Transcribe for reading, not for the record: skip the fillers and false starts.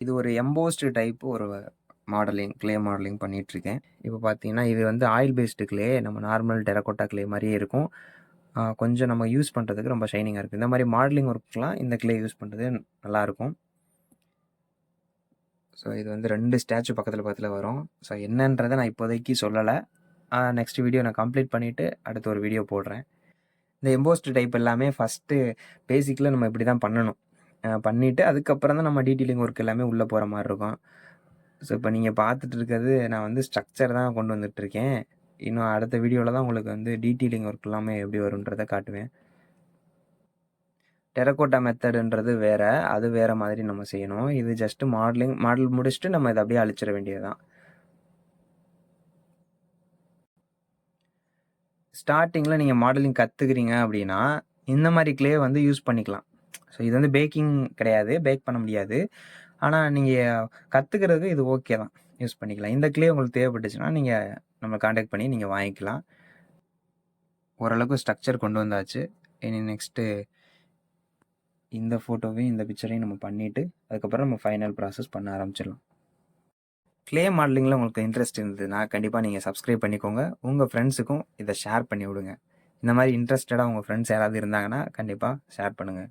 இது ஒரு embossed type ஒரு கிளே மாடலிங் பண்ணிட்டுருக்கேன். இப்போ பார்த்தீங்கன்னா, இது வந்து ஆயில் பேஸ்டு கிளே. நம்ம நார்மல் டெரகோட்டா கிளே மாரியே இருக்கும். கொஞ்சம் நம்ம யூஸ் பண்ணுறதுக்கு ரொம்ப ஷைனிங்கா இருக்கு. இந்த மாரி மாடலிங் ஒர்க்லாம் இந்த கிளே யூஸ் பண்ணுறது நல்லாயிருக்கும். ஸோ இது வந்து 2 ஸ்டாச்சு பக்கத்துல பக்கத்துல வரும். ஸோ என்னன்றத நான் இப்போதைக்கு சொல்லல. நெக்ஸ்ட் வீடியோ நான் கம்ப்ளீட் பண்ணிட்டு அடுத்து ஒரு வீடியோ போடுறேன். இந்த எம்போஸ்டு டைப் எல்லாமே ஃபர்ஸ்ட்டு பேசிக்ல நம்ம இப்படி தான் பண்ணணும். பண்ணிட்டு அதுக்கப்புறம் தான் நம்ம டீட்டெயிலிங் ஒர்க் எல்லாமே உள்ள போற மாரி இருக்கும். ஸோ இப்போ நீங்க பார்த்துட்டு இருக்கிறது நான் வந்து ஸ்ட்ரக்சர் தான் கொண்டு வந்துட்டுருக்கேன். இன்னும் அடுத்த வீடியோல தான் உங்களுக்கு வந்து டீட்டெயிலிங் ஒர்க் எல்லாமே எப்படி வரும்ன்றத காட்டுவேன். டெரகோட்டா மெத்தடுன்றது வேற. அது வேற மாதிரி நம்ம செய்யணும். இது ஜஸ்ட் மாடல் முடிச்சுட்டு நம்ம இத அப்படியே அழிச்சிட வேண்டியது தான். ஸ்டார்ட்டிங்ல நீங்க மாடலிங் கத்துக்கிறீங்க அப்படின்னா, இந்த மாரி கிளே வந்து யூஸ் பண்ணிக்கலாம். ஸோ இது வந்து பேக்கிங் கிடையாது. பேக் பண்ண முடியாது. ஆனா நீங்க கத்துக்கிறதுக்கு இது ஓகே தான். யூஸ் பண்ணிக்கலாம். இந்த கிளே உங்களுக்கு தேவைப்பட்டுச்சுன்னா, நீங்க நம்மள கான்டாக்ட் பண்ணி நீங்க வாங்கிக்கலாம். ஓரளவுக்கு ஸ்ட்ரக்சர் கொண்டு வந்தாச்சு. இனி நெக்ஸ்ட்டு இந்த ஃபோட்டோவையும், இந்த பிக்சரையும் நம்ம பண்ணிட்டு, அதுக்கப்புறம் நம்ம ஃபைனல் ப்ராசஸ் பண்ண ஆரம்பிச்சிடலாம். கிளே மாடலிங்ல உங்களுக்கு இன்ட்ரெஸ்ட் இருந்ததுன்னா, கண்டிப்பா நீங்க சப்ஸ்கிரைப் பண்ணிக்கோங்க. உங்க ஃப்ரெண்ட்ஸுக்கும் இத ஷேர் பண்ணி விடுங்க. இந்த மாரி இன்ட்ரஸ்டடா உங்க ஃப்ரெண்ட்ஸ் யாராவது இருந்தாங்கன்னா, கண்டிப்பா ஷேர் பண்ணுங்க.